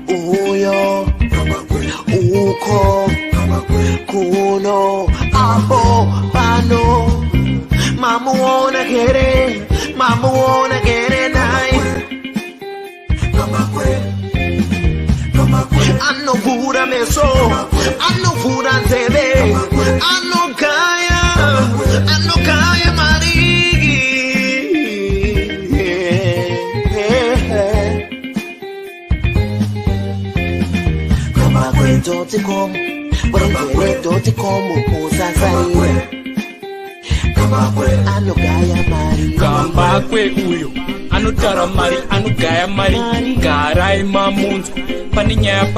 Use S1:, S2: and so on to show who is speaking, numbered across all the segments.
S1: Uyo uko kuno abo pano mamuona kere nai Anno pura meso, anno pura tebe, anno kaya mari. Kama kweto tikom, kweto tikom usasai. Kama kwe anno kaya mari.
S2: Kama kwe uyo, anno tara mari, anno kaya mari, karai mamunzu. Paninya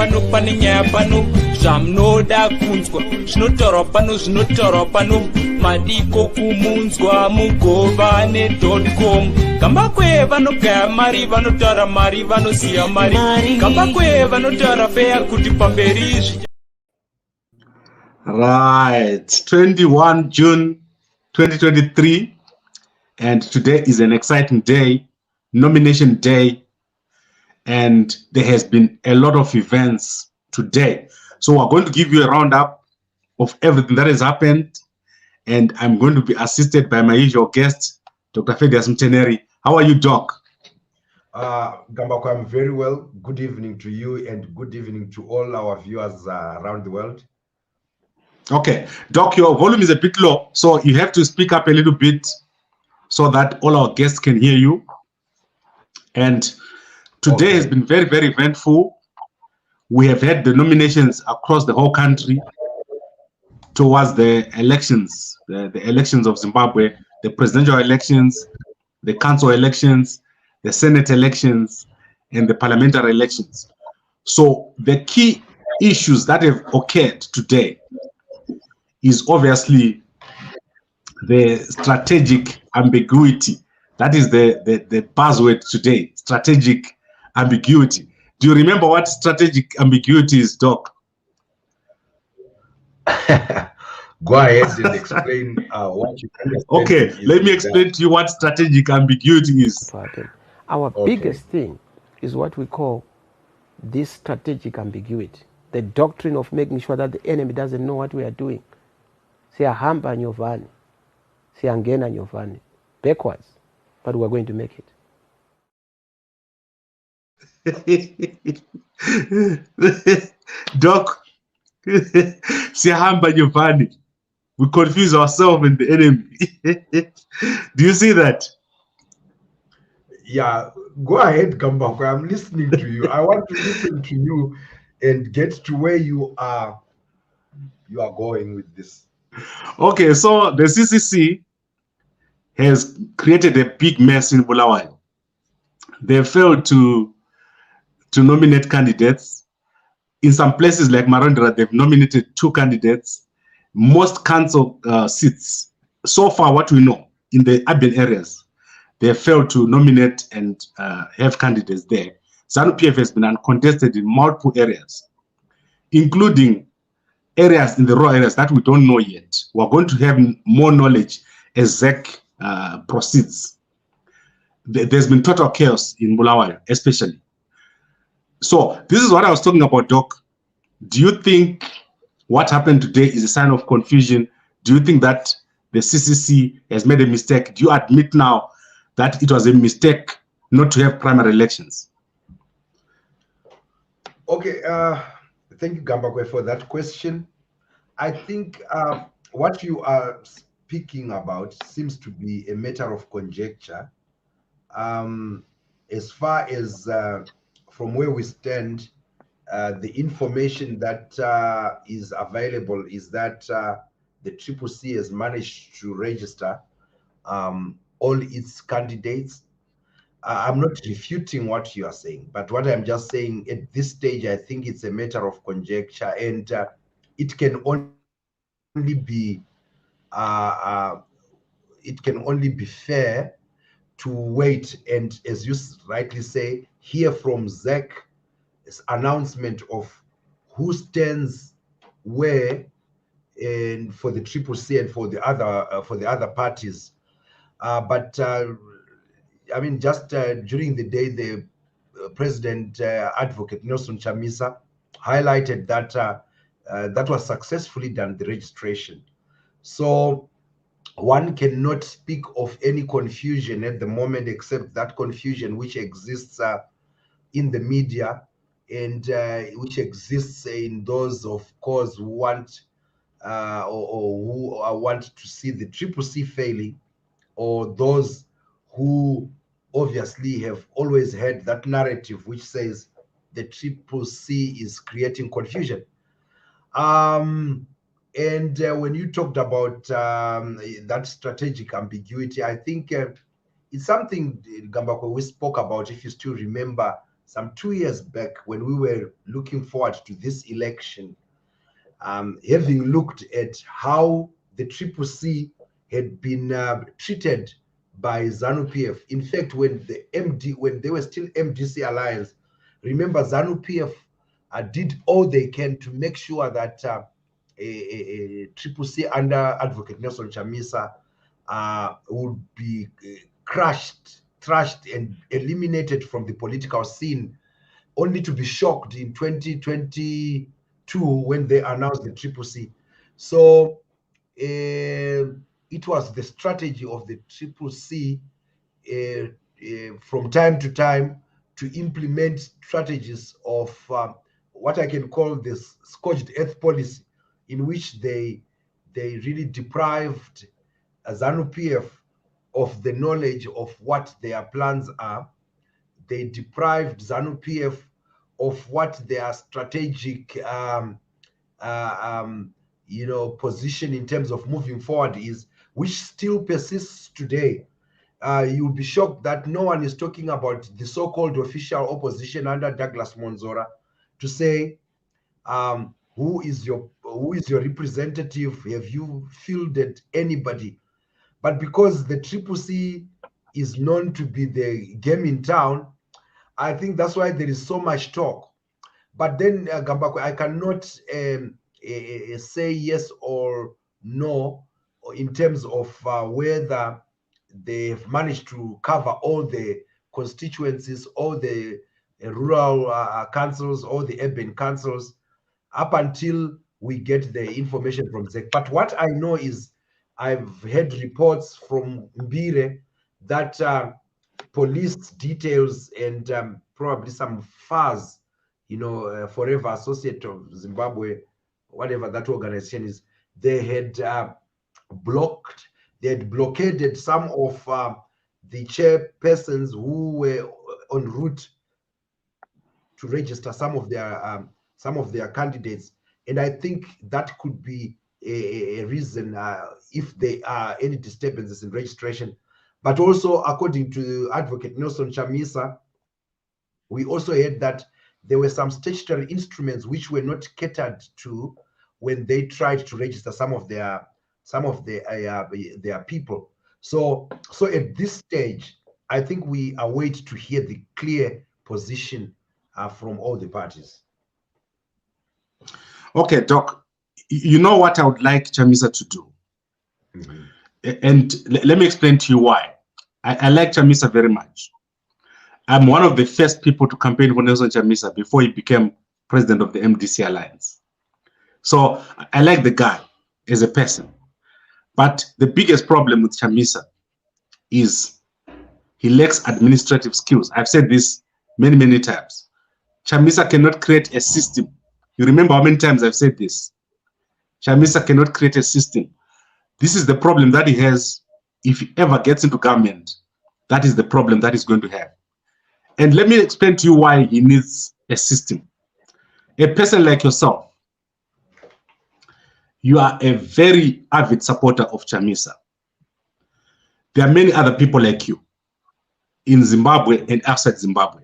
S2: pano Zamnoda kunzwa Zvinotoro pano Madiko kumunzwa Mugovane.com Kamba kwe vanogaya mari Vanotara mari vanosiya mari Kamba kwe vanotara fea kuti pamberi.
S3: Right, 21 June 2023 and today is an exciting day, nomination day. And there has been a lot of events today. So we're going to give you a roundup of everything that has happened. And I'm going to be assisted by my usual guest, Dr. Feddious Mutenheri. How are you, Doc?
S4: Gambako, I'm very well. Good evening to you and good evening to all our viewers around the world.
S3: Okay, Doc, your volume is a bit low, so you have to speak up a little bit so that all our guests can hear you. And today has been very, very eventful. We have had the nominations across the whole country towards the elections, the elections of Zimbabwe, the presidential elections, the council elections, the Senate elections, and the parliamentary elections. So the key issues that have occurred today is obviously the strategic ambiguity. That is the buzzword today, strategic ambiguity. Do you remember what strategic ambiguity is, Doc?
S4: Go ahead and explain what you understand.
S3: Okay, let me explain to you what strategic ambiguity is.
S5: Our biggest thing is what we call this strategic ambiguity, the doctrine of making sure that the enemy doesn't know what we are doing. Siyahamba nyovani, siyangena nyovani, backwards, but we're going to make it.
S3: Doc, siyahamba nyovani. We confuse ourselves and the enemy. Do you see that?
S4: Yeah, go ahead, Gambako. I'm listening to you. I want to listen to you and get to where you are going with this.
S3: Okay, so the CCC has created a big mess in Bulawayo. They failed to nominate candidates. In some places like Marondera, they've nominated 2 candidates. Most council seats, so far what we know, in the urban areas, they failed to nominate and have candidates there. ZANU-PF has been uncontested in multiple areas, including areas in the rural areas that we don't know yet. We're going to have more knowledge as ZEC proceeds. There's been total chaos in Bulawayo, especially. So this is what I was talking about, Doc. Do you think what happened today is a sign of confusion? Do you think that the CCC has made a mistake? Do you admit now that it was a mistake not to have primary elections?
S4: Okay, thank you, Gambakwe, for that question. I think what you are speaking about seems to be a matter of conjecture. As far as from where we stand, the information that is available is that the CCC has managed to register all its candidates. I'm not refuting what you are saying, but what I'm just saying at this stage, I think it's a matter of conjecture, and it can only be fair to wait and, as you rightly say, hear from ZEC's announcement of who stands where, and for the CCC and for the other parties. But I mean, just during the day, the President Advocate Nelson Chamisa highlighted that that was successfully done, the registration. So one cannot speak of any confusion at the moment, except that confusion which exists in the media and which exists in those, of course, who want or who want to see the CCC failing, or those who obviously have always had that narrative which says the CCC is creating confusion. And when you talked about that strategic ambiguity, I think it's something, Gambako, we spoke about, if you still remember, some 2 years back when we were looking forward to this election, having looked at how the CCC had been treated by ZANU-PF. In fact, when they were still MDC Alliance, remember ZANU-PF did all they can to make sure that CCC under Advocate Nelson Chamisa would be crushed, trashed, and eliminated from the political scene, only to be shocked in 2022 when they announced the CCC. So it was the strategy of the CCC from time to time to implement strategies of what I can call this scorched earth policy, in which they really deprived ZANU-PF of the knowledge of what their plans are. They deprived ZANU-PF of what their strategic position in terms of moving forward is, which still persists today. You'll be shocked that no one is talking about the so-called official opposition under Douglas Monzora to say, who is your representative? Have you fielded anybody? But because the CCC is known to be the game in town, I think that's why there is so much talk. But then, Gambako, I cannot say yes or no in terms of whether they've managed to cover all the constituencies, all the rural councils, all the urban councils, up until we get the information from ZEC. But what I know is I've heard reports from Mbire that police details and probably some FAS, Forever Associate of Zimbabwe, whatever that organization is, they had blockaded some of the chairpersons who were en route to register some of their candidates. And I think that could be a reason if there are any disturbances in registration. But also, according to Advocate Nelson Chamisa, we also heard that there were some statutory instruments which were not catered to when they tried to register some of their people. So at this stage, I think we await to hear the clear position from all the parties.
S3: Okay, Doc, you know what I would like Chamisa to do? Mm-hmm. And let me explain to you why. I like Chamisa very much. I'm one of the first people to campaign for Nelson Chamisa before he became president of the MDC Alliance. So I like the guy as a person. But the biggest problem with Chamisa is he lacks administrative skills. I've said this many, many times. Chamisa cannot create a system. You remember how many times I've said this? Chamisa cannot create a system. This is the problem that he has if he ever gets into government. That is the problem that he's going to have. And let me explain to you why he needs a system. A person like yourself, you are a very avid supporter of Chamisa. There are many other people like you in Zimbabwe and outside Zimbabwe.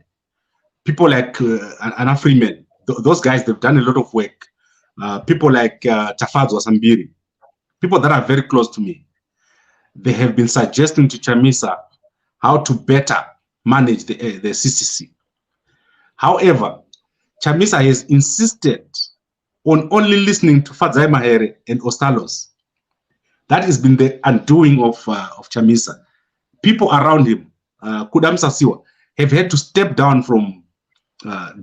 S3: People like Anna Freeman, those guys, they've done a lot of work. People like Tafadzwa Sambiri, people that are very close to me. They have been suggesting to Chamisa how to better manage the CCC. However, Chamisa has insisted on only listening to Feddious Mutenheri and Ostalos. That has been the undoing of Chamisa. People around him, Kudam Sasiwa, have had to step down from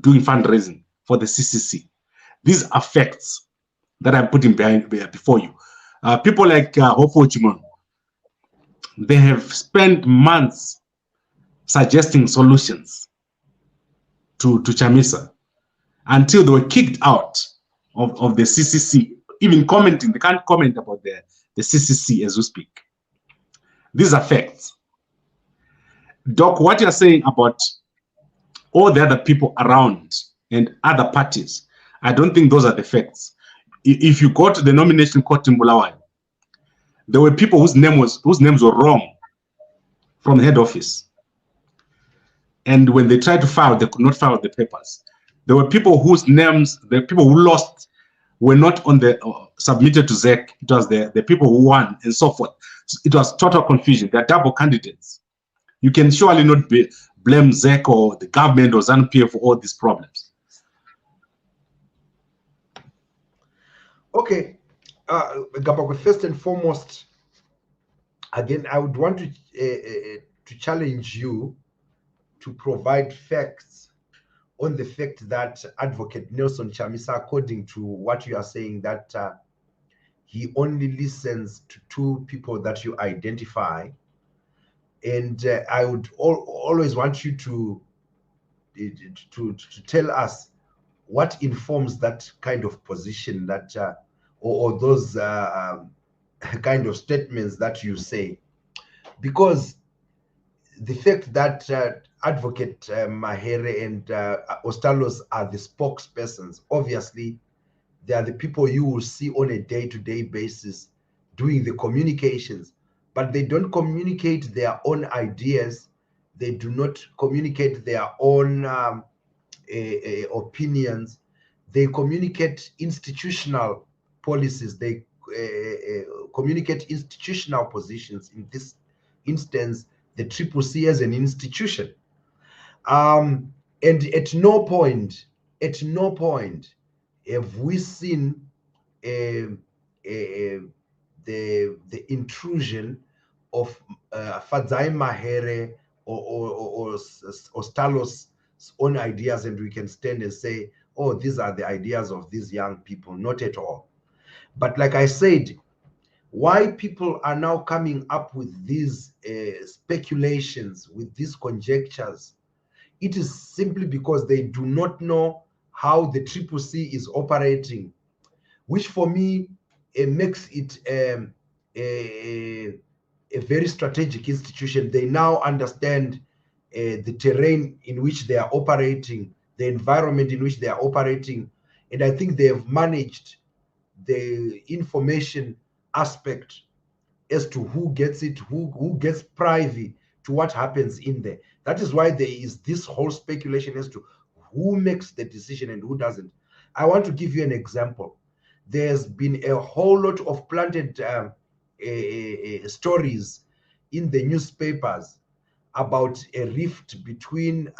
S3: doing fundraising for the CCC. These are facts that I'm putting before you. People like Hofo Chimon, they have spent months suggesting solutions to Chamisa until they were kicked out of the CCC, even commenting. They can't comment about the CCC as we speak. These are facts. Doc, what you're saying about all the other people around and other parties, I don't think those are the facts. If you go to the nomination court in Bulawayo, there were people whose names were wrong from the head office. And when they tried to file, they could not file the papers. There were people whose names, the people who lost, were not on the submitted to ZEC. It was the people who won and so forth. It was total confusion. They're double candidates. You can surely not blame ZEC or the government or ZANU-PF for all these problems.
S4: Okay, Gabagwe, first and foremost, again, I would want to challenge you to provide facts on the fact that Advocate Nelson Chamisa, according to what you are saying, that he only listens to 2 people that you identify. And I would always want you to tell us what informs that kind of position, that or those kind of statements that you say, because the fact that Advocate Mutenheri and Ostalos are the spokespersons, obviously they are the people you will see on a day-to-day basis doing the communications, but they don't communicate their own ideas. They do not communicate their own opinions. They communicate institutional policies. They communicate institutional positions. In this instance, the CCC as an institution. And at no point have we seen the intrusion of Feddious Mutenheri or Stalos' own ideas, and we can stand and say, oh, these are the ideas of these young people. Not at all. But like I said, why people are now coming up with these speculations, with these conjectures, it is simply because they do not know how the CCC is operating, which for me makes it a very strategic institution. They now understand the terrain in which they are operating, the environment in which they are operating, and I think they have managed the information aspect as to who gets it, who gets privy to what happens in there. That is why there is this whole speculation as to who makes the decision and who doesn't. I want to give you an example. There's been a whole lot of planted stories in the newspapers about a rift between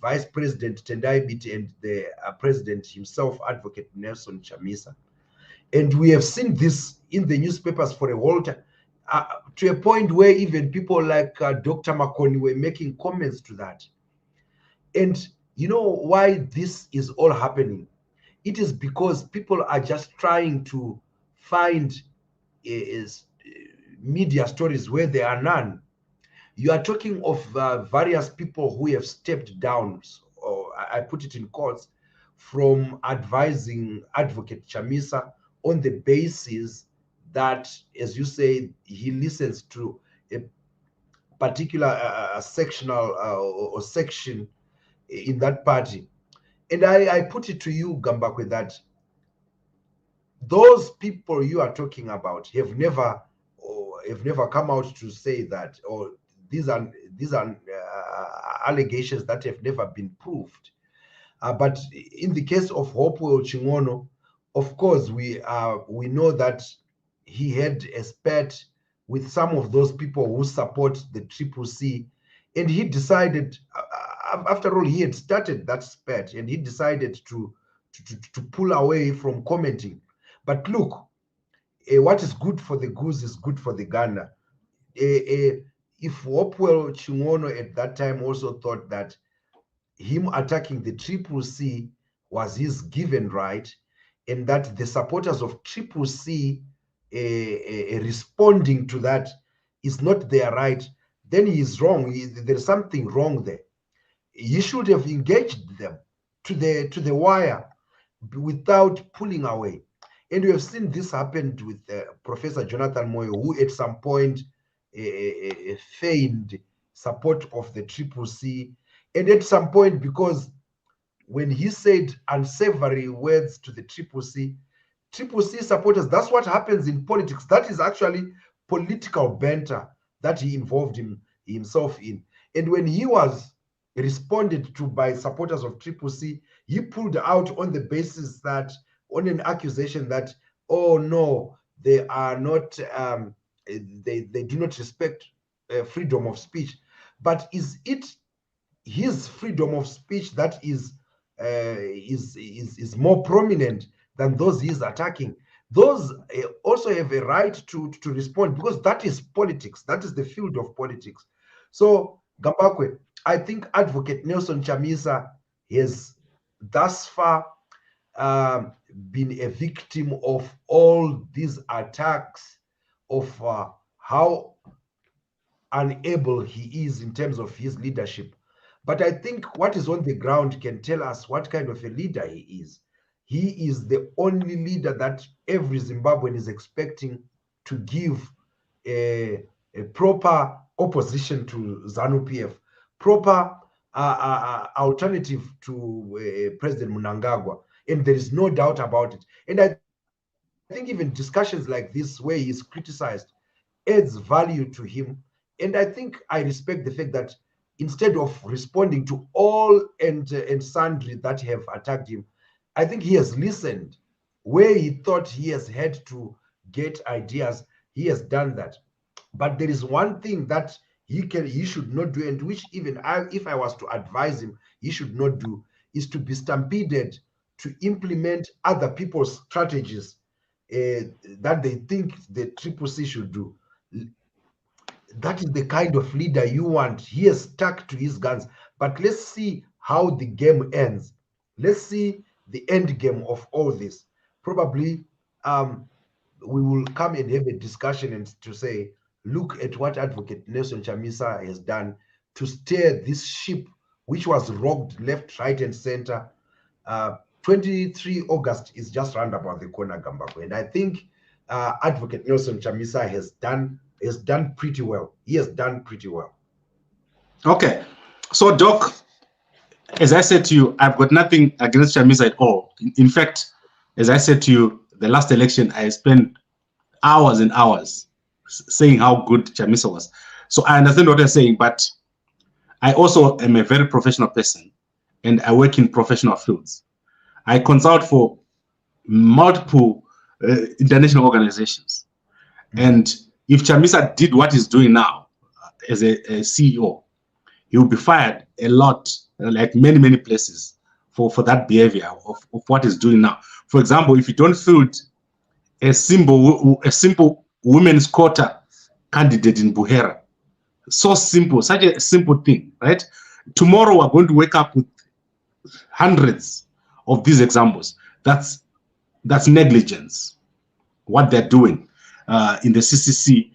S4: Vice President Tendai Biti and the President himself, Advocate Nelson Chamisa. And we have seen this in the newspapers for a while, to a point where even people like Dr. Makoni were making comments to that. And you know why this is all happening? It is because people are just trying to find media stories where there are none. You are talking of various people who have stepped down, or I put it in quotes, from advising Advocate Chamisa on the basis that, as you say, he listens to a particular sectional or section in that party. And I put it to you, Gambakwe, that those people you are talking about have never come out to say that, or these are allegations that have never been proved. But in the case of Hopewell Chingono, of course, we know that he had a spat with some of those people who support the CCC, and he decided, after all, he had started that spat, and he decided to pull away from commenting. But look, what is good for the goose is good for the gander. if Hopewell Chingono at that time also thought that him attacking the CCC was his given right, and that the supporters of CCC responding to that is not their right, then he is wrong. There's something wrong there. He should have engaged them to the wire without pulling away. And we have seen this happened with Professor Jonathan Moyo, who at some point feigned support of the CCC. And at some point, because when he said unsavory words to the CCC supporters, that's what happens in politics. That is actually political banter that he involved himself in. And when he was responded to by supporters of CCC, he pulled out on the basis that, on an accusation that, oh no, they are not, they do not respect freedom of speech. But is it his freedom of speech that is more prominent than those he is attacking? Those also have a right to respond, because that is politics. That is the field of politics. So, Gambakwe, I think Advocate Nelson Chamisa has thus far been a victim of all these attacks, of how unable he is in terms of his leadership. But I think what is on the ground can tell us what kind of a leader he is. He is the only leader that every Zimbabwean is expecting to give a proper opposition to ZANU-PF, proper alternative to President Mnangagwa. And there is no doubt about it. And I think even discussions like this, where he is criticized, adds value to him. And I think I respect the fact that instead of responding to all and sundry that have attacked him, I think he has listened. Where he thought he has had to get ideas, he has done that. But there is one thing that he should not do, and which even if I was to advise him, he should not do, is to be stampeded to implement other people's strategies that they think the CCC should do. That is the kind of leader you want. He has stuck to his guns. But let's see how the game ends. Let's see the end game of all this. Probably we will come and have a discussion and to say, look at what Advocate Nelson Chamisa has done to steer this ship, which was rocked left, right, and center. 23 August is just round about the corner, Gambako. And I think Advocate Nelson Chamisa has done pretty well. He has done pretty well.
S3: Okay. So, Doc, as I said to you, I've got nothing against Chamisa at all. In fact, as I said to you, the last election, I spent hours and hours saying how good Chamisa was. So I understand what you're saying, but I also am a very professional person, and I work in professional fields. I consult for multiple international organizations. And if Chamisa did what he's doing now as a CEO, he will be fired a lot, like many places, for that behavior of what he's doing now. For example, if you don't field a simple women's quota candidate in Buhera, so simple, such a simple thing, right? Tomorrow we're going to wake up with hundreds of these examples. That's negligence. What they're doing in the CCC,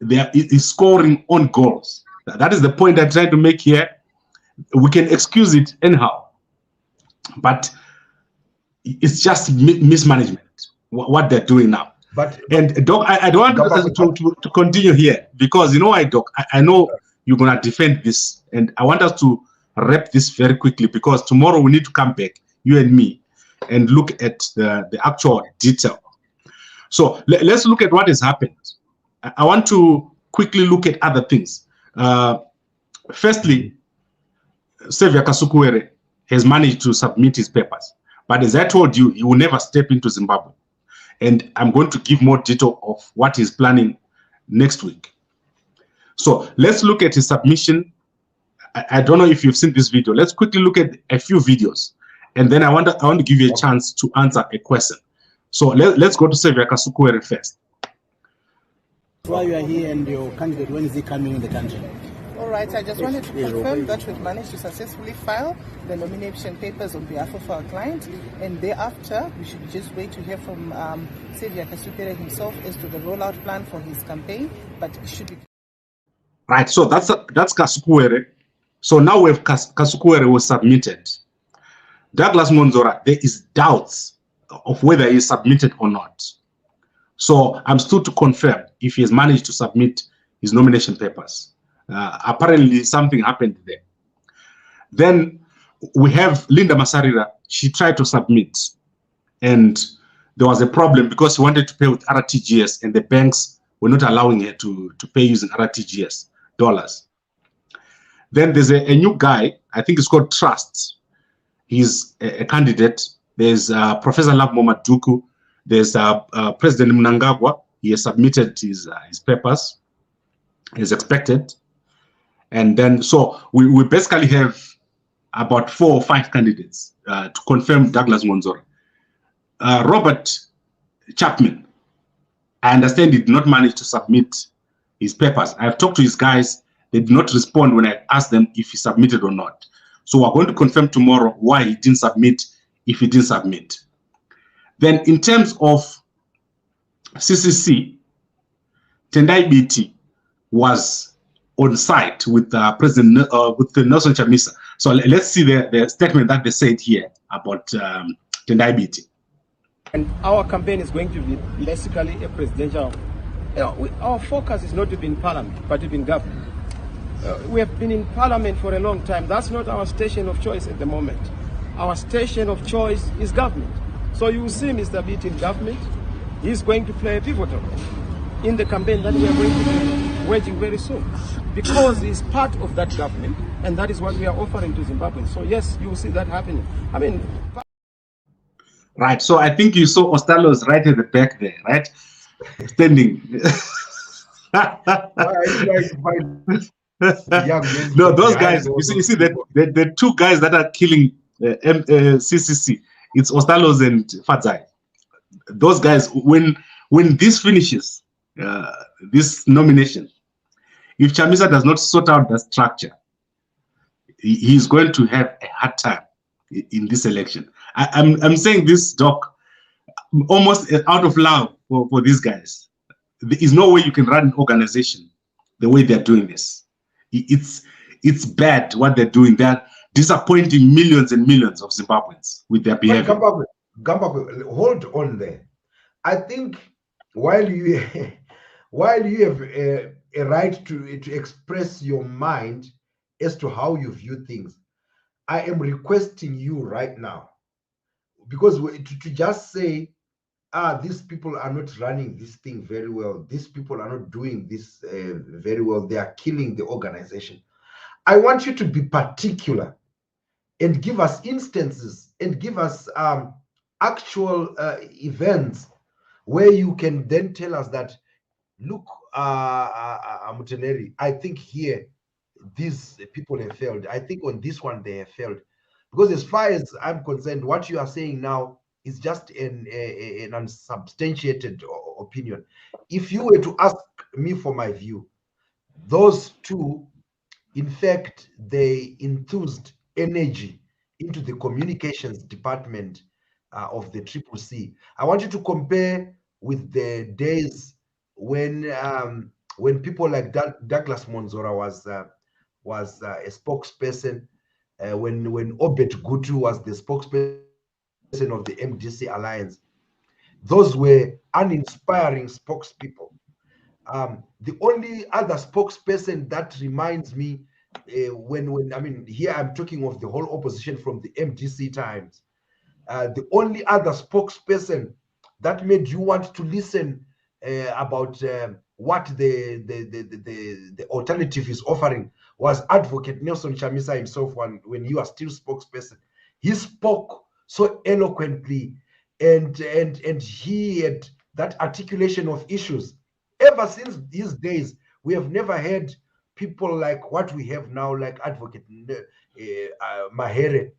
S3: is scoring on goals. That is the point I'm trying to make here. We can excuse it anyhow, but it's just mismanagement, what they're doing now. And Doc, I don't want to continue here, because you know why, Doc? I know you're going to defend this, and I want us to wrap this very quickly, because tomorrow we need to come back, you and me, and look at the actual detail. So let's look at what has happened. I want to quickly look at other things. Firstly, Xavier Kasukuwere has managed to submit his papers. But as I told you, he will never step into Zimbabwe. And I'm going to give more detail of what he's planning next week. So let's look at his submission. I don't know if you've seen this video. Let's quickly look at a few videos. And then I want to give you a chance to answer a question. So let's go to Xavier Kasukuwere first.
S6: Why you are here and your candidate, when is he coming in the country?
S7: All right, I just wanted to confirm that we've managed to successfully file the nomination papers on behalf of our client, and thereafter we should just wait to hear from Xavier Kasupere himself as to the rollout plan for his campaign, but it should be...
S3: Right, so that's Kasukuwere. So now we have Kasukuwere was submitted. Douglas Monzora, there is doubts of whether he is submitted or not. So I'm still to confirm if he has managed to submit his nomination papers. Apparently something happened there. Then we have Linda Masarira. She tried to submit and there was a problem because she wanted to pay with RTGS and the banks were not allowing her to pay using RTGS dollars. Then there's a new guy, I think it's called Trust. He's a candidate. There's Professor Love Momaduku. There's President Mnangagwa. He has submitted his papers as expected. And then, so we basically have about 4 or 5 candidates to confirm Douglas Monzora. Robert Chapman, I understand he did not manage to submit his papers. I've talked to his guys. They did not respond when I asked them if he submitted or not. So we're going to confirm tomorrow why he didn't submit, if he didn't submit. Then in terms of CCC, Tendai BT was on site with President with Nelson Chamisa. So let's see the statement that they said here about Tendai BT.
S5: And our campaign is going to be basically a presidential. Our focus is not to be in parliament, but to be in government. We have been in parliament for a long time. That's not our station of choice at the moment. Our station of choice is government. So you will see Mr. BT in government. He's going to play a pivotal role in the campaign that we are going to be waging very soon, because he's part of that government, and that is what we are offering to Zimbabweans. So yes, you will see that happening. I mean,
S3: right. So I think you saw Ostalos right at the back there, right, standing. No, those guys. You see that the 2 guys that are killing CCC. It's Ostalos and Fadzai. Those guys, when this finishes, this nomination, if Chamisa does not sort out the structure, he's going to have a hard time in this election. I'm saying this, Doc, almost out of love for these guys. There is no way you can run an organization the way they're doing this. It's bad what they're doing. They're disappointing millions and millions of Zimbabweans with their behavior.
S4: Gamba, hold on there. I think while you have a right to express your mind as to how you view things, I am requesting you right now, because to just say, these people are not running this thing very well, these people are not doing this very well, they are killing the organization. I want you to be particular and give us instances and give us actual events where you can then tell us that, look, Mutenheri, I think here these people have failed. I think on this one they have failed. Because as far as I'm concerned, what you are saying now is just an unsubstantiated opinion. If you were to ask me for my view, those 2, in fact, they enthused energy into the communications department of the CCC. I want you to compare with the days when people like Douglas Monzora was a spokesperson, when Obet Gutu was the spokesperson of the MDC Alliance. Those were uninspiring spokespeople. The only other spokesperson that reminds me, when I mean, here I'm talking of the whole opposition from the MDC times, the only other spokesperson that made you want to listen about what the alternative is offering was Advocate Nelson Chamisa himself when he was still spokesperson. He spoke so eloquently, and he had that articulation of issues. Ever since these days, we have never had people like what we have now, like Advocate Mahere,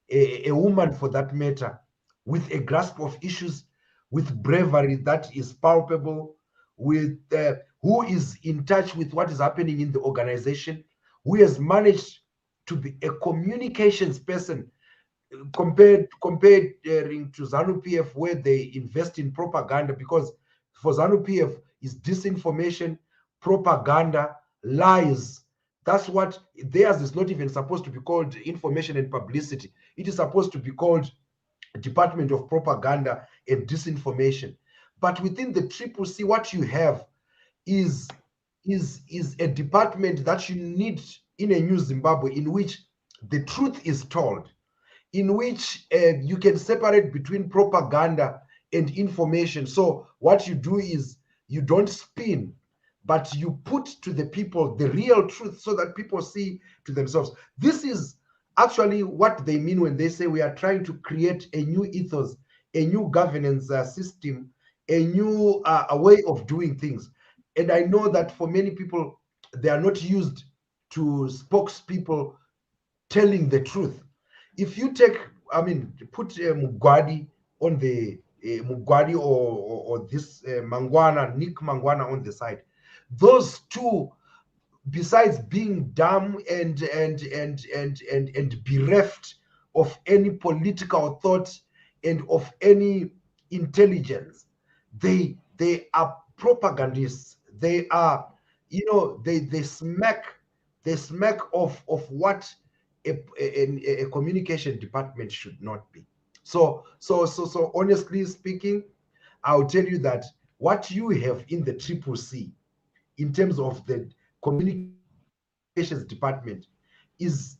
S4: a woman for that matter, with a grasp of issues, with bravery that is palpable, with who is in touch with what is happening in the organization, who has managed to be a communications person, compared to ZANU-PF, where they invest in propaganda, because for ZANU-PF is disinformation, propaganda, lies. That's what theirs is. Not even supposed to be called information and publicity. It is supposed to be called Department of Propaganda and Disinformation. But within the CCC, what you have is a department that you need in a new Zimbabwe, in which the truth is told, in which you can separate between propaganda and information. So what you do is you don't spin, but you put to the people the real truth so that people see to themselves. This is actually what they mean when they say we are trying to create a new ethos, a new governance system, a new a way of doing things. And I know that for many people, they are not used to spokespeople telling the truth. If you take, I mean, put Mugwadi on the Mugwadi or this Mangwana, Nick Mangwana on the side, those two, besides being dumb and bereft of any political thought and of any intelligence, they are propagandists. They are, you know, they smack of what a communication department should not be. So honestly speaking, I'll tell you that what you have in the CCC in terms of the communications department is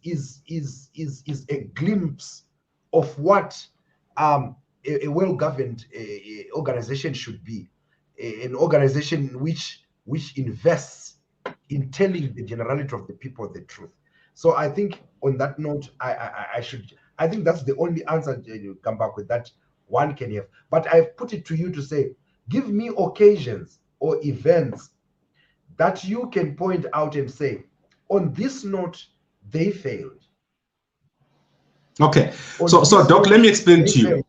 S4: a glimpse of what a well-governed organization should be, an organization which invests in telling the generality of the people the truth. So I think on that note, I think that's the only answer you come back with that one can have. But I've put it to you to say, give me occasions or events that you can point out and say, on this note, they failed.
S3: Okay, so Doc, let me explain to you.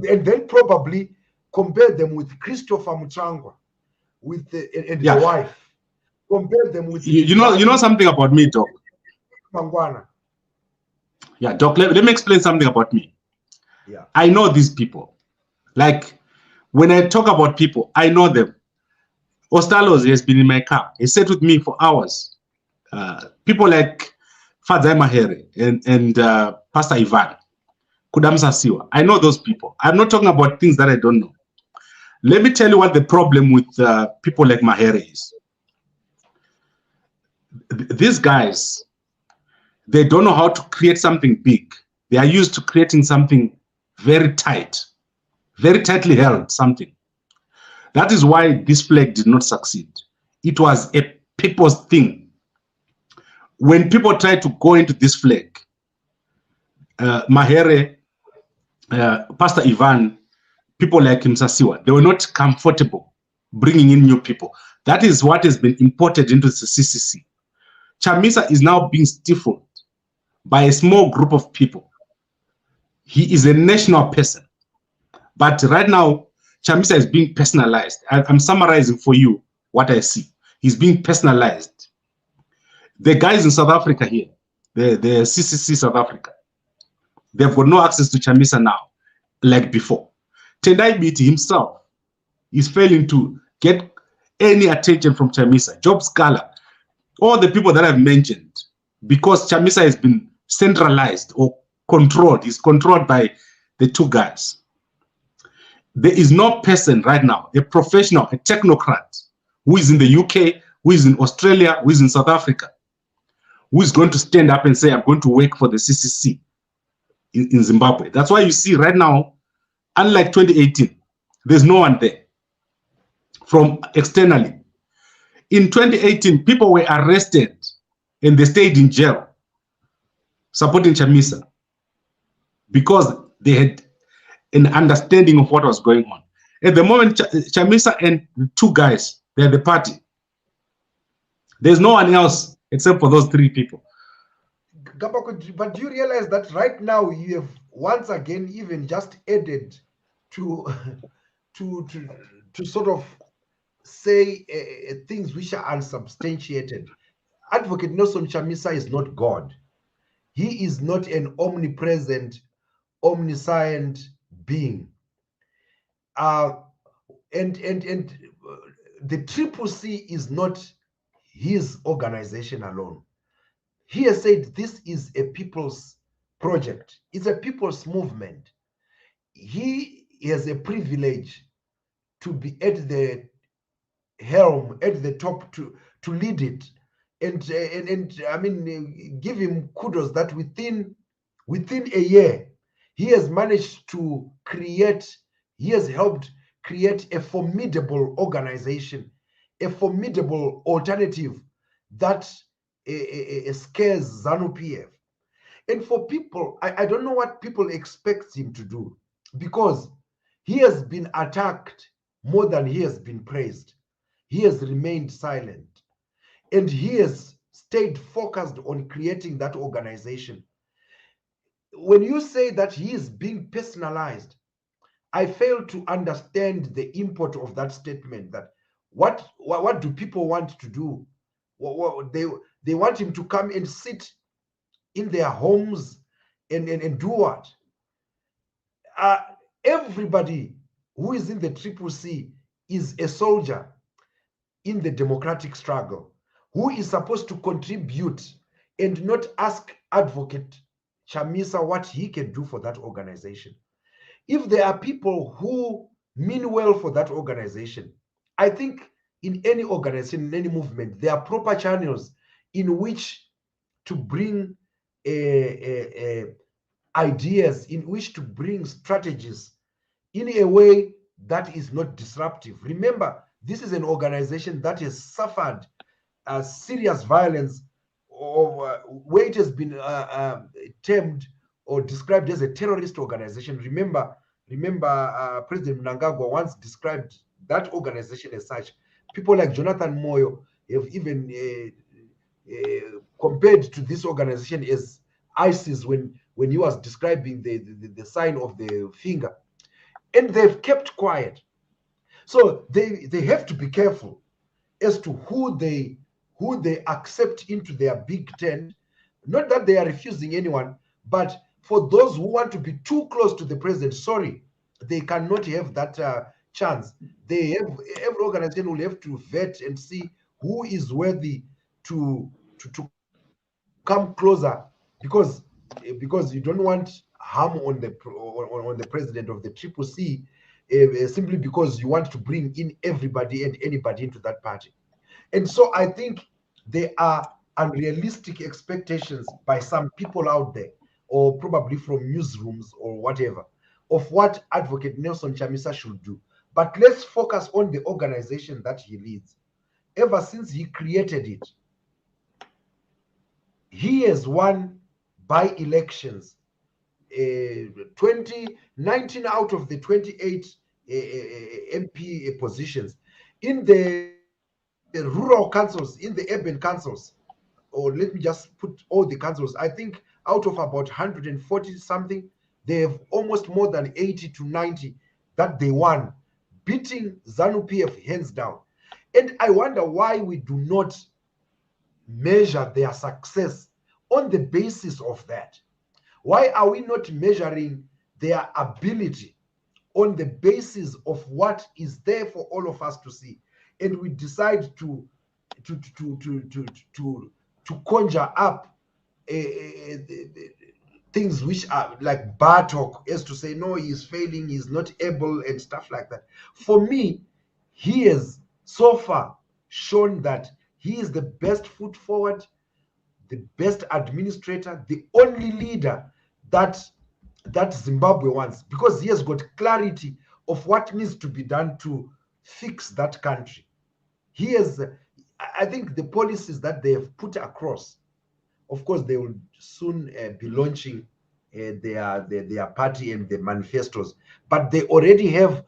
S4: And then probably compare them with Christopher Muchangwa, with the wife. Compare them with
S3: you know something about me, Doc.
S4: Mangwana.
S3: Yeah, Doc, let me explain something about me.
S4: Yeah,
S3: I know these people. Like, when I talk about people, I know them. Ostalos has been in my car. He sat with me for hours. People like Feddious Mutenheri and Pastor Ivan, Kudamsa Siwa. I know those people. I'm not talking about things that I don't know. Let me tell you what the problem with people like Mutenheri is. These guys, they don't know how to create something big. They are used to creating something very tight, very tightly held something. That is why this flag did not succeed. It was a people's thing. When people tried to go into this flag, Mutenheri, Pastor Ivan, people like Msasiwa, they were not comfortable bringing in new people. That is what has been imported into the CCC. Chamisa is now being stifled by a small group of people. He is a national person. But right now, Chamisa is being personalized. I'm summarizing for you what I see. He's being personalized. The guys in South Africa here, the CCC South Africa, they've got no access to Chamisa now, like before. Tendai Biti himself is failing to get any attention from Chamisa. Job Scala, all the people that I've mentioned, because Chamisa has been centralized or controlled, is controlled by the two guys. There is no person right now, a professional, a technocrat, who is in the UK, who is in Australia, who is in South Africa, who is going to stand up and say, I'm going to work for the CCC in Zimbabwe. That's why you see right now, unlike 2018, there's no one there from externally. In 2018, people were arrested and they stayed in jail supporting Chamisa because they had an understanding of what was going on. At the moment, Chamisa and the two guys, they're the party. There's no one else except for those three people.
S4: But do you realize that right now you have once again even just added to sort of say things which are unsubstantiated. Advocate Nelson Chamisa is not God. He is not an omnipresent, omniscient being. And the CCC is not his organization alone. He has said this is a people's project. It's a people's movement. He has a privilege to be at the helm, at the top, to lead it. And I mean, give him kudos that within a year, he has managed to create, he has helped create a formidable organization, a formidable alternative that scares ZANU-PF. And for people, I don't know what people expect him to do, because he has been attacked more than he has been praised. He has remained silent, and he has stayed focused on creating that organization. When you say that he is being personalized, I fail to understand the import of that statement. That what do people want to do? They want him to come and sit in their homes and do what? Everybody who is in the CCC is a soldier in the democratic struggle, who is supposed to contribute and not ask Advocate Chamisa what he can do for that organization. If there are people who mean well for that organization, I think in any organization, in any movement, there are proper channels in which to bring ideas, in which to bring strategies in a way that is not disruptive. Remember, this is an organization that has suffered serious violence, or where it has been termed or described as a terrorist organization. Remember, President Mnangagwa once described that organization as such. People like Jonathan Moyo have even compared to this organization as ISIS when he was describing the sign of the finger. And they've kept quiet. So they have to be careful as to who they accept into their big tent. Not that they are refusing anyone, but for those who want to be too close to the president, sorry, they cannot have that chance. Every organization will have to vet and see who is worthy to come closer, because you don't want harm on the president of the CCC simply because you want to bring in everybody and anybody into that party. And so I think there are unrealistic expectations by some people out there, or probably from newsrooms or whatever, of what Advocate Nelson Chamisa should do. But let's focus on the organization that he leads. Ever since he created it, he has won by-elections, 19 out of the 28 MP positions. In the rural councils, in the urban councils, or let me just put all the councils, I think out of about 140 something, they have almost more than 80 to 90 that they won, beating ZANU-PF hands down. And I wonder why we do not measure their success on the basis of that. Why are we not measuring their ability on the basis of what is there for all of us to see? And we decide to conjure up things which are like bar talk, as to say, no, he's failing, he's not able, and stuff like that. For me, he has so far shown that he is the best foot forward, the best administrator, the only leader that Zimbabwe wants, because he has got clarity of what needs to be done to fix that country. He has, I think, the policies that they have put across. Of course, they will soon be launching their party and the manifestos, but they already have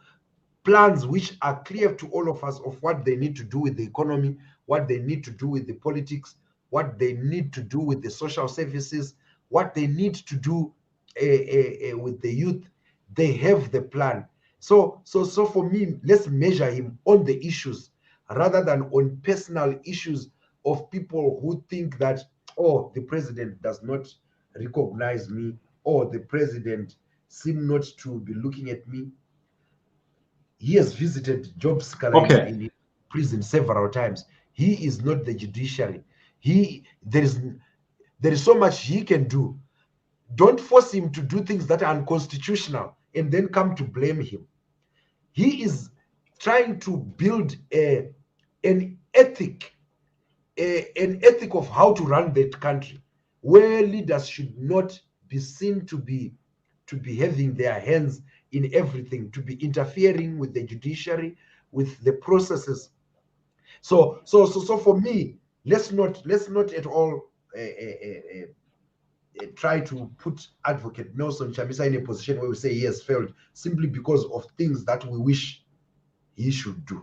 S4: plans which are clear to all of us of what they need to do with the economy, what they need to do with the politics, what they need to do with the social services, what they need to do with the youth. They have the plan. So for me, let's measure him on the issues. rather than on personal issues of people who think that, oh, the president does not recognize me, or the president seem not to be looking at me. He has visited Job Scala
S3: Okay.
S4: in prison several times. He is not the judiciary. There is so much he can do. Don't force him to do things that are unconstitutional and then come to blame him. He is trying to build an ethic of how to run that country, where leaders should not be seen to be having their hands in everything, to be interfering with the judiciary, with the processes. So for me, let's not at all try to put Advocate Nelson Chamisa in a position where we say he has failed simply because of things that we wish he should do.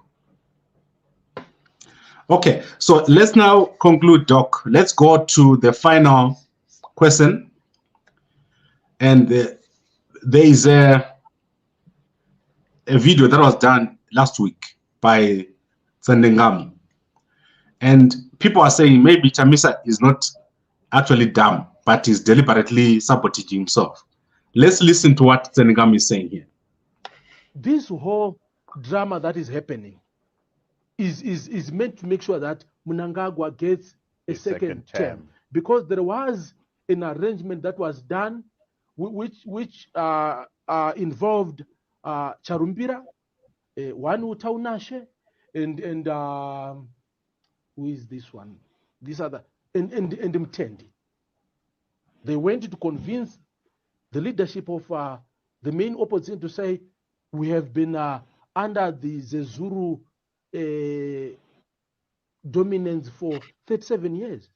S3: Okay, so let's now conclude, Doc. Let's go to the final question. And there is a video that was done last week by Tsendengam. And people are saying maybe Chamisa is not actually dumb, but is deliberately sabotaging himself. Let's listen to what Tsendengam is saying here.
S8: This whole drama that is happening is meant to make sure that Mnangagwa gets a second term, because there was an arrangement that was done which involved Charumbira, Wanu Taunashe, and who is this one? This other, and Mtendi. They went to convince the leadership of the main opposition to say, we have been under the Zezuru dominance for 37 years.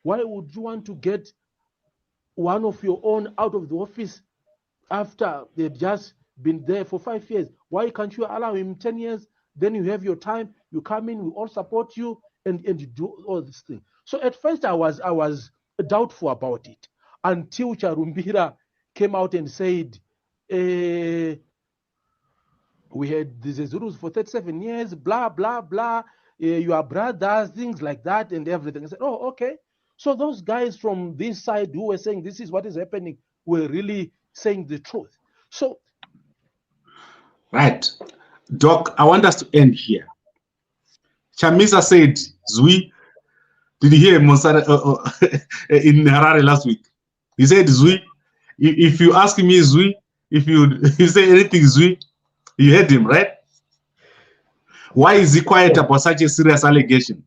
S8: Why would you want to get one of your own out of the office after they've just been there for 5 years? Why can't you allow him 10 years? Then you have your time, you come in, we all support you, and you do all this thing. So at first I was doubtful about it until Charumbira came out and said, we had the Zezurus for 37 years, blah, blah, blah, you are brothers, things like that, and everything. I said, oh, okay. So those guys from this side who were saying this is what is happening were really saying the truth. So,
S3: right. Doc, I want us to end here. Chamisa said, Zui, did you hear Monsara in Harare last week? He said, Zui, if you ask me, Zui, if you say anything, Zui, you heard him, right? Why is he quiet about such a serious allegation?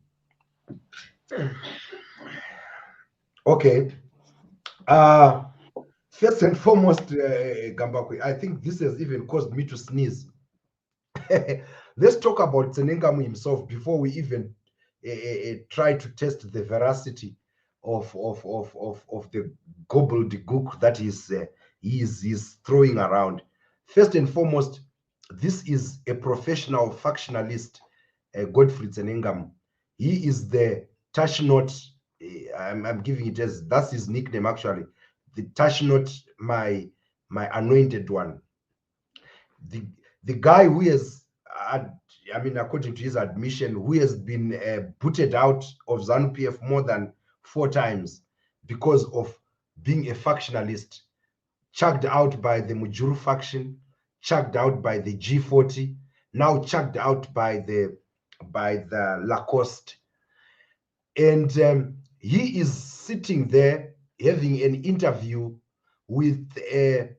S4: Okay. First and foremost, Gambakwe, I think this has even caused me to sneeze. Let's talk about Tsenengamu himself before we even try to test the veracity of the gobbledygook that he's throwing around. First and foremost, this is a professional factionalist, Godfrey Tsenengamu. He is the Tashnot. I'm giving it as that's his nickname actually. The Tashnot, my anointed one. The guy who has, according to his admission, who has been booted out of ZANU-PF more than 4 times because of being a factionalist, chucked out by the Mujuru faction, chucked out by the G40, now chucked out by the Lacoste. And he is sitting there having an interview with Trevor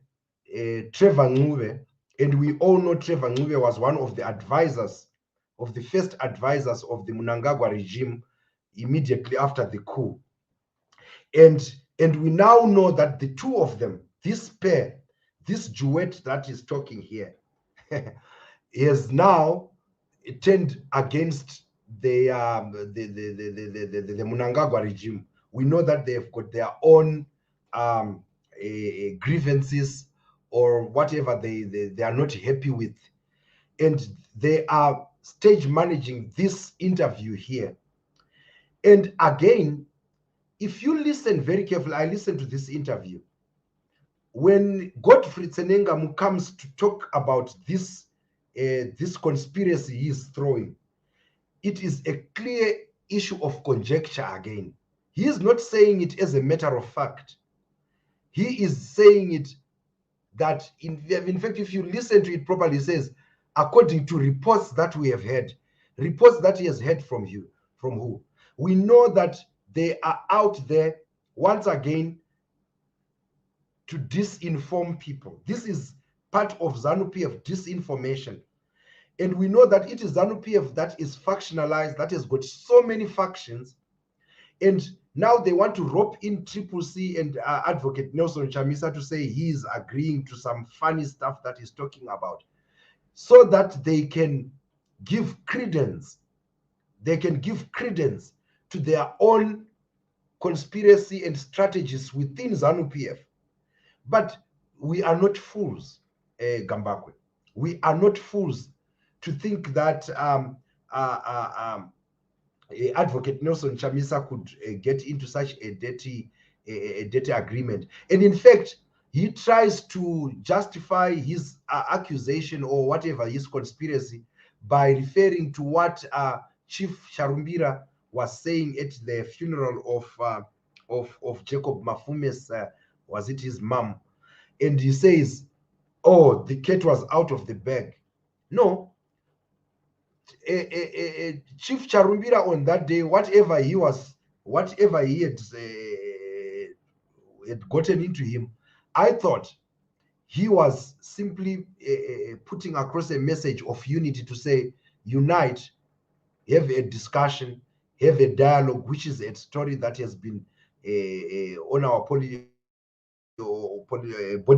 S4: Ngube. And we all know Trevor Ngube was one of the advisors, of the first advisors of the Mnangagwa regime immediately after the coup. And we now know that the two of them, this pair, this duet that is talking here, is now turned against the Mnangagwa regime. We know that they have got their own grievances or whatever they are not happy with, and they are stage managing this interview here. And again, if you listen very carefully, I listened to this interview. When Godfrey Tsenengamu comes to talk about this conspiracy he is throwing, it is a clear issue of conjecture again. He is not saying it as a matter of fact. He is saying it that, in fact, if you listen to it properly, it says, according to reports that we have heard, reports that he has heard from you. From who? We know that they are out there, once again, to disinform people. This is part of ZANU-PF disinformation. And we know that it is ZANU-PF that is factionalized, that has got so many factions. And now they want to rope in CCC and Advocate Nelson Chamisa to say he is agreeing to some funny stuff that he's talking about, so that they can give credence. They can give credence to their own conspiracy and strategies within ZANU-PF. But we are not fools, Gambakwe. We are not fools to think that Advocate Nelson Chamisa could get into such a dirty agreement. And in fact, he tries to justify his accusation or whatever, his conspiracy, by referring to what Chief Sharumbira was saying at the funeral of Jacob Mafume's, was it his mom? And he says, oh, the cat was out of the bag. No. Chief Charumbira on that day, whatever he had gotten into him, I thought he was simply putting across a message of unity to say, unite, have a discussion, have a dialogue, which is a story that has been on our body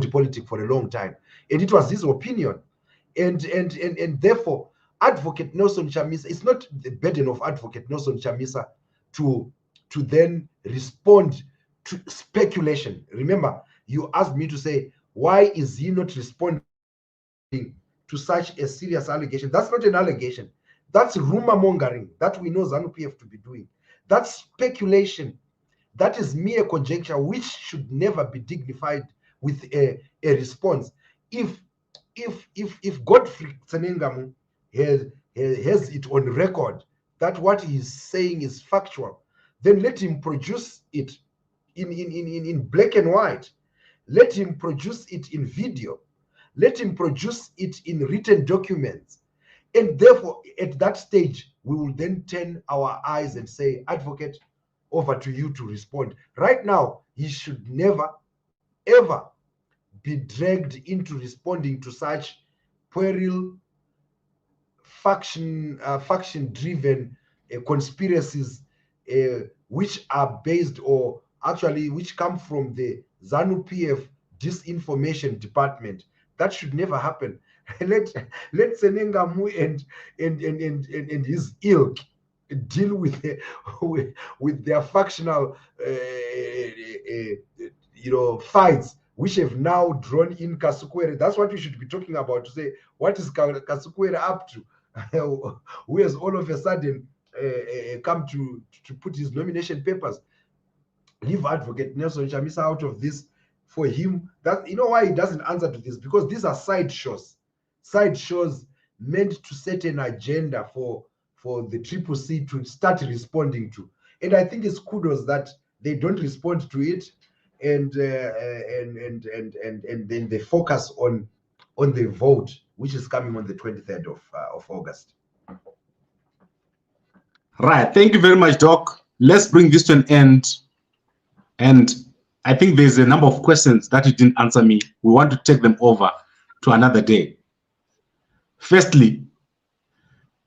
S4: politic for a long time. And it was his opinion. And therefore, Advocate Nelson Chamisa, it's not the burden of Advocate Nelson Chamisa to then respond to speculation. Remember, you asked me to say, why is he not responding to such a serious allegation? That's not an allegation. That's rumor mongering that we know ZANU-PF to be doing. That's speculation. That is mere conjecture, which should never be dignified with a response. If Godfrey Tsenengamu has it on record that what he's saying is factual, then let him produce it in black and white. Let him produce it in video. Let him produce it in written documents. And therefore, at that stage, we will then turn our eyes and say, Advocate, over to you to respond. Right now, he should never, ever be dragged into responding to such puerile, faction-driven conspiracies, which are based, or actually which come from the ZANU-PF disinformation department. That should never happen. Let Senengamu and his ilk deal with their factional fights, which have now drawn in Kasukwere. That's what we should be talking about, to say, what is Kasukwere up to? Who has all of a sudden come to put his nomination papers? Leave Advocate Nelson Chamisa out of this. For him, that, you know why he doesn't answer to this? Because these are side shows meant to set an agenda for the CCC to start responding to. And I think it's kudos that they don't respond to it, and then they focus on the vote, which is coming on the 23rd of August.
S3: Right. Thank you very much, Doc. Let's bring this to an end. And I think there's a number of questions that you didn't answer me. We want to take them over to another day. Firstly,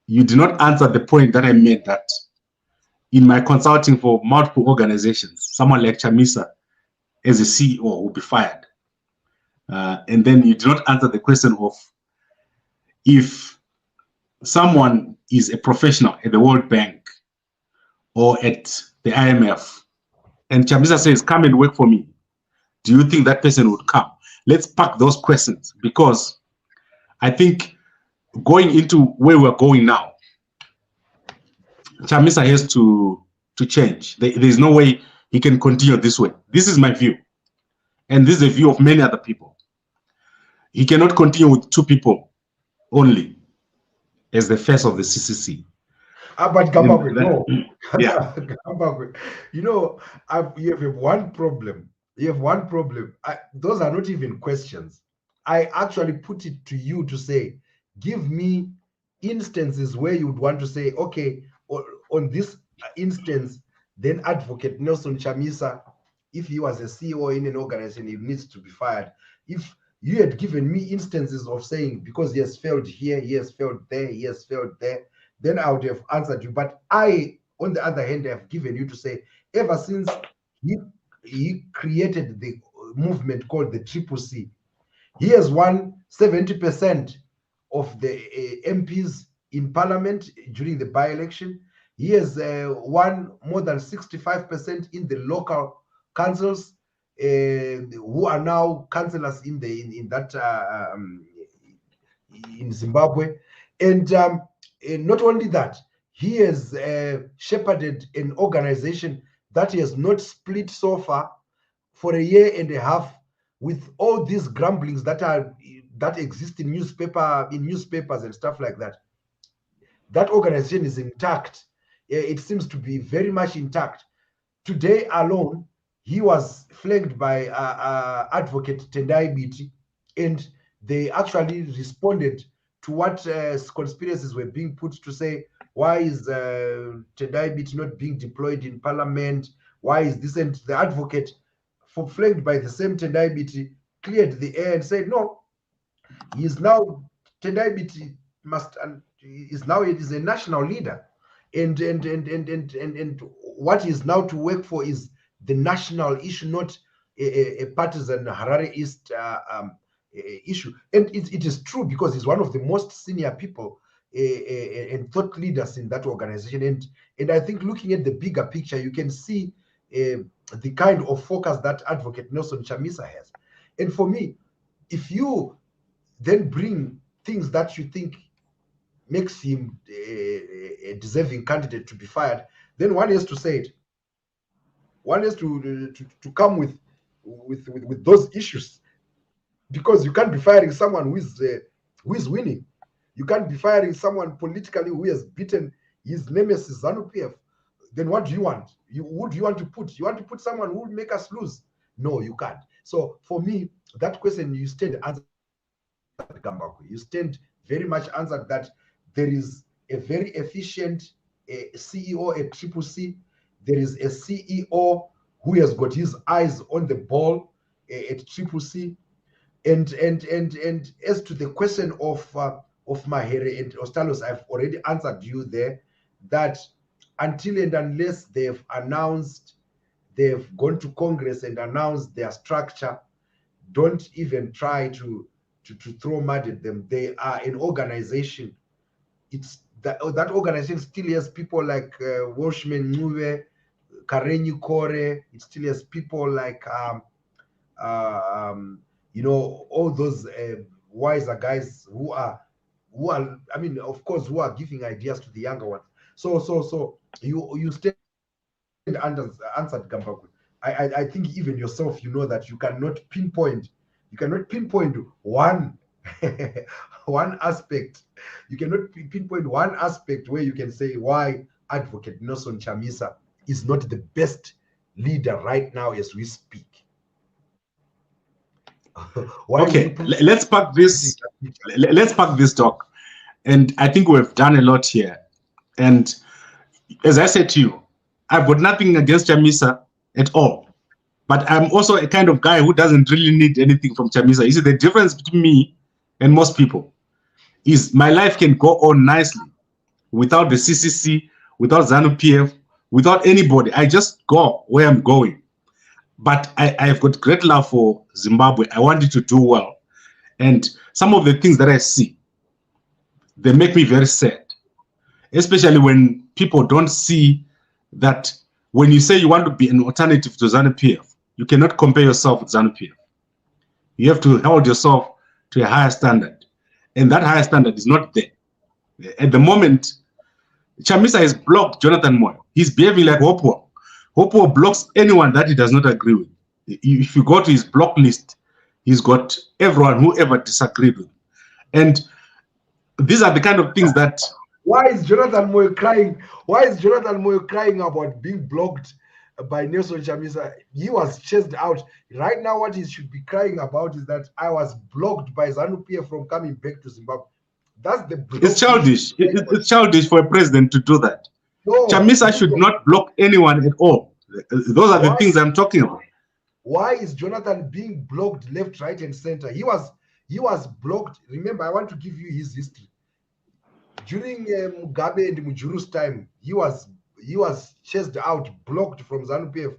S3: you did not answer the point that I made, that in my consulting for multiple organizations, someone like Chamisa as a CEO will be fired. And then you did not answer the question of, if someone is a professional at the World Bank or at the IMF, and Chamisa says, come and work for me, do you think that person would come? Let's pack those questions, because I think going into where we're going now, Chamisa has to change. There's no way he can continue this way. This is my view. And this is the view of many other people. He cannot continue with two people only as the face of the CCC.
S4: But Gambagwe,
S3: That-
S4: no.
S3: yeah.
S4: Gambagwe, you know, you have one problem. You have one problem. Those are not even questions. I actually put it to you to say, give me instances where you would want to say, okay, on this instance, then Advocate Nelson Chamisa, if he was a CEO in an organization, he needs to be fired. If you had given me instances of saying, because he has failed here, he has failed there, he has failed there, then I would have answered you. But I, on the other hand, have given you to say, ever since he created the movement called the CCC, he has won 70% of the MPs in parliament during the by-election. He has won more than 65% in the local councils, who are now councillors in Zimbabwe. And not only that, he has shepherded an organization that he has not split so far for a year and a half, with all these grumblings that exist in newspapers and stuff like that. That organization is intact. It seems to be very much intact. Today alone, he was flanked by Advocate Tendai Biti, and they actually responded to what conspiracies were being put to say, why is Tendai Biti not being deployed in parliament? Why is this? And the advocate, flanked by the same Tendai Biti, cleared the air and said, no, he is now, Tendai Biti is a national leader. And what he is now to work for is the national issue, not a partisan Harare East issue. And it is true, because he's one of the most senior people and thought leaders in that organization. And I think looking at the bigger picture, you can see the kind of focus that Advocate Nelson Chamisa has. And for me, if you then bring things that you think makes him a deserving candidate to be fired, then one has to say it. One has to come with those issues, because you can't be firing someone who is winning. You can't be firing someone politically who has beaten his nemesis ZANU-PF. Then what do you want? Who do you want to put? You want to put someone who will make us lose? No, you can't. So for me, that question you stand answered, Gambagwe. You stand very much answered that there is a very efficient CEO at CCC. There is a CEO who has got his eyes on the ball at CCC. And as to the question of Mutenheri and Ostalos, I've already answered you there, that until and unless they've gone to Congress and announced their structure, don't even try to throw mud at them. They are an organization. It's that organization still has people like Washman Nuwe, Karenyi Kore. It still has people like all those wiser guys who are, I mean, of course, who are giving ideas to the younger ones. So you stand answered, Gambagwe. I think even yourself, you know that you cannot pinpoint one one aspect. You cannot pinpoint one aspect where you can say why Advocate Nelson Chamisa is not the best leader right now as we speak.
S3: Okay, let's pack this. Let's pack this talk, and I think we've done a lot here. And as I said to you, I've got nothing against Chamisa at all, but I'm also a kind of guy who doesn't really need anything from Chamisa. You see, the difference between me and most people is my life can go on nicely without the CCC, without ZANU-PF, without anybody. I just go where I'm going. But I've got great love for Zimbabwe. I want it to do well. And some of the things that I see, they make me very sad, especially when people don't see that when you say you want to be an alternative to ZANU-PF, you cannot compare yourself with ZANU-PF. You have to hold yourself to a higher standard. And that higher standard is not there. At the moment, Chamisa has blocked Jonathan Moyo. He's behaving like Hopo. Hopo blocks anyone that he does not agree with. If you go to his block list, he's got everyone who ever disagreed with. And these are the kind of things that
S4: Why is Jonathan Moyo crying? Why is Jonathan Moyo crying about being blocked by Nelson Chamisa? He was chased out. Right now, what he should be crying about is that I was blocked by ZANU-PF from coming back to Zimbabwe. That's the block.
S3: It's childish. It's childish for a president to do that.
S4: No,
S3: Chamisa should not block anyone at all. Those are the things I'm talking about.
S4: Why is Jonathan being blocked left, right, and center? He was blocked. Remember, I want to give you his history. During Mugabe and Mujuru's time, he was chased out, blocked from ZANU-PF.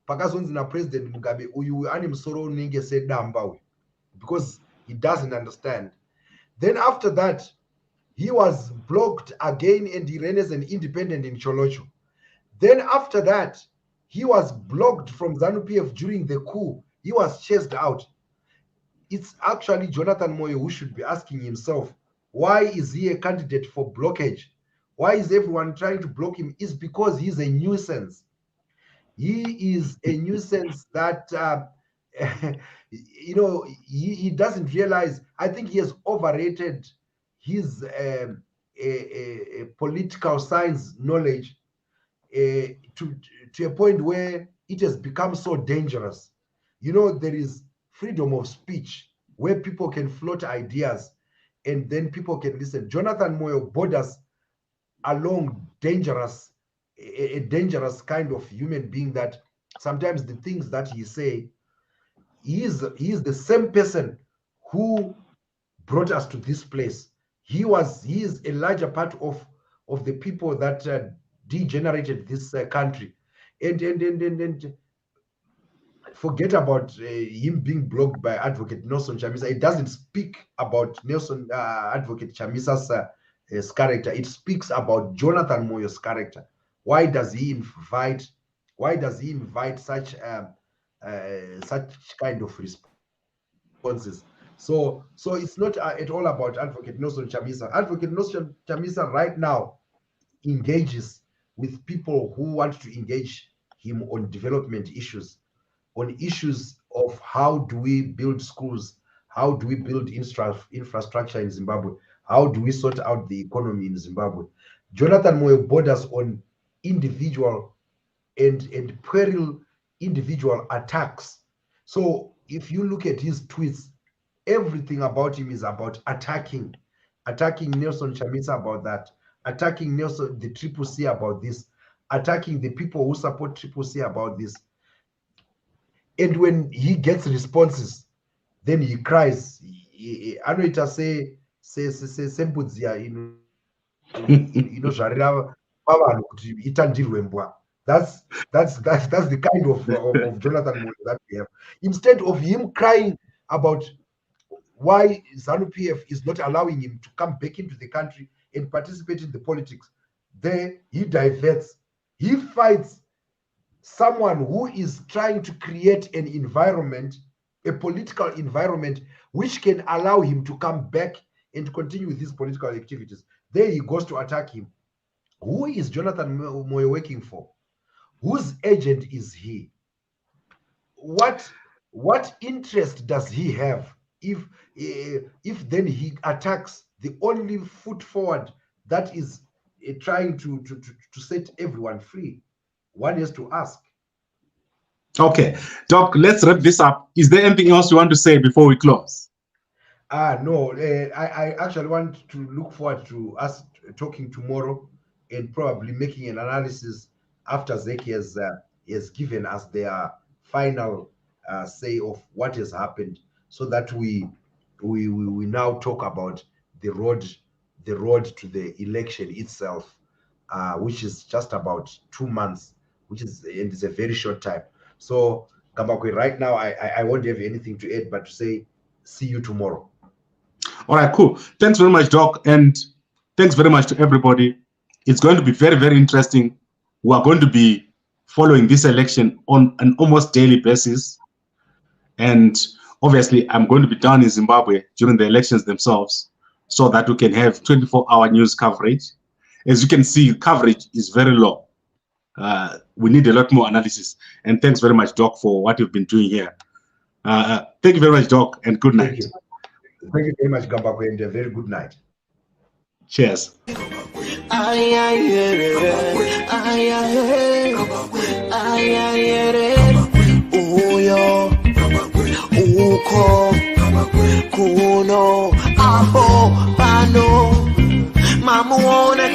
S4: Pakazonzina President Mugabe uyu ane musoro unenge sedamba because he doesn't understand. Then after that, he was blocked again and he ran as an independent in Cholocho. Then after that, he was blocked from ZANU-PF during the coup. He was chased out. It's actually Jonathan Moyo who should be asking himself, why is he a candidate for blockage? Why is everyone trying to block him? It's because he's a nuisance. He is a nuisance that, you know, he doesn't realize. I think he has overrated his political science knowledge to a point where it has become so dangerous. You know, there is freedom of speech where people can float ideas and then people can listen. Jonathan Moyo borders along a dangerous kind of human being that sometimes the things that he say, he is the same person who brought us to this place. He is a larger part of the people that degenerated this country, and forget about him being blocked by Advocate Nelson Chamisa. It doesn't speak about Advocate Chamisa's character. It speaks about Jonathan Moyo's character. Why does he invite such kind of responses? So it's not at all about Advocate Nelson Chamisa. Advocate Nelson Chamisa right now engages with people who want to engage him on development issues, on issues of how do we build schools, how do we build infrastructure in Zimbabwe, how do we sort out the economy in Zimbabwe. Jonathan Moyo borders on individual and puerile individual attacks. So if you look at his tweets, everything about him is about attacking Nelson Chamisa about that, attacking the CCC about this, attacking the people who support CCC about this. And when he gets responses, then he cries. Anoita say sembudzia inozvarira pavanhu kuti itandirwe mbwa. That's the kind of Jonathan Moyo that we have. Instead of him crying about why ZANU-PF is not allowing him to come back into the country and participate in the politics, there he diverts. He fights someone who is trying to create an environment, a political environment, which can allow him to come back and continue with his political activities. There he goes to attack him. Who is Jonathan Moyo working for? Whose agent is he? What interest does he have if then he attacks the only foot forward that is trying to set everyone free? One has to ask.
S3: Okay, Doc, let's wrap this up. Is there anything else you want to say before we close?
S4: No, I actually want to look forward to us talking tomorrow and probably making an analysis after Zeki has given us their final say of what has happened, so that we now talk about the road to the election itself, which is just about 2 months, and it's a very short time. So Kambakwe, right now I won't have anything to add but to say see you tomorrow.
S3: All right, cool. Thanks very much, Doc, and thanks very much to everybody. It's going to be very, very interesting. We are going to be following this election on an almost daily basis, and obviously I'm going to be down in Zimbabwe during the elections themselves so that we can have 24-hour news coverage. As you can see, coverage is very low. We need a lot more analysis, and thanks very much, Doc, for what you've been doing here. Thank you very much, Doc, and good night.
S4: Thank you very much, Gambakwe, and a very good night.
S3: Cheers.
S1: Uyo uko kuno aho pano mamuona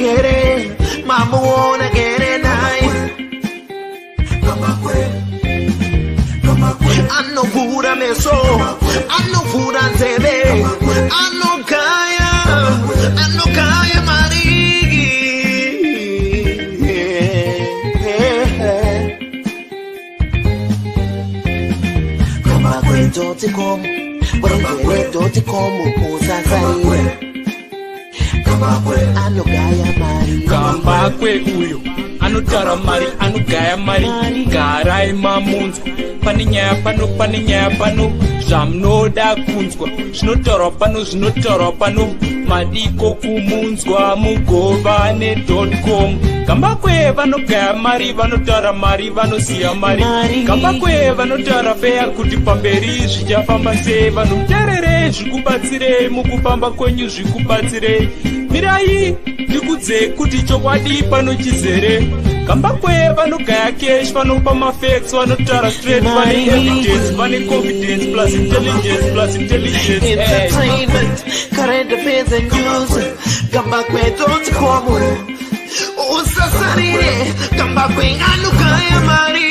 S1: kere nice anovura meso anovura nzeve anokaya marigi kama kweto.com usasaire anogaya mari
S2: kamba kweuyo anotara mari anogaya mari garai mamunzwa pane nyaya pano zvamunoda kunzwa zvinotaurwa pano madiko kumunzwa mugovane.com kambakwe vanogaya mari vanotara mari vanoziya mari kambakwe vanotara feya kuti pamberi zvichafamba sei vanhu terere zvikubatsirei mukufamba kwenyu zvikubatsirei mirai ndikudze kuti chokwadi pano chizere kambakwe vanogaya cash vanopa mafacts vanotara straight vane evidence vane confidence plus intelligence
S1: entertainment current affairs and news kambakwe.com usasarire kambakwe anogaya mari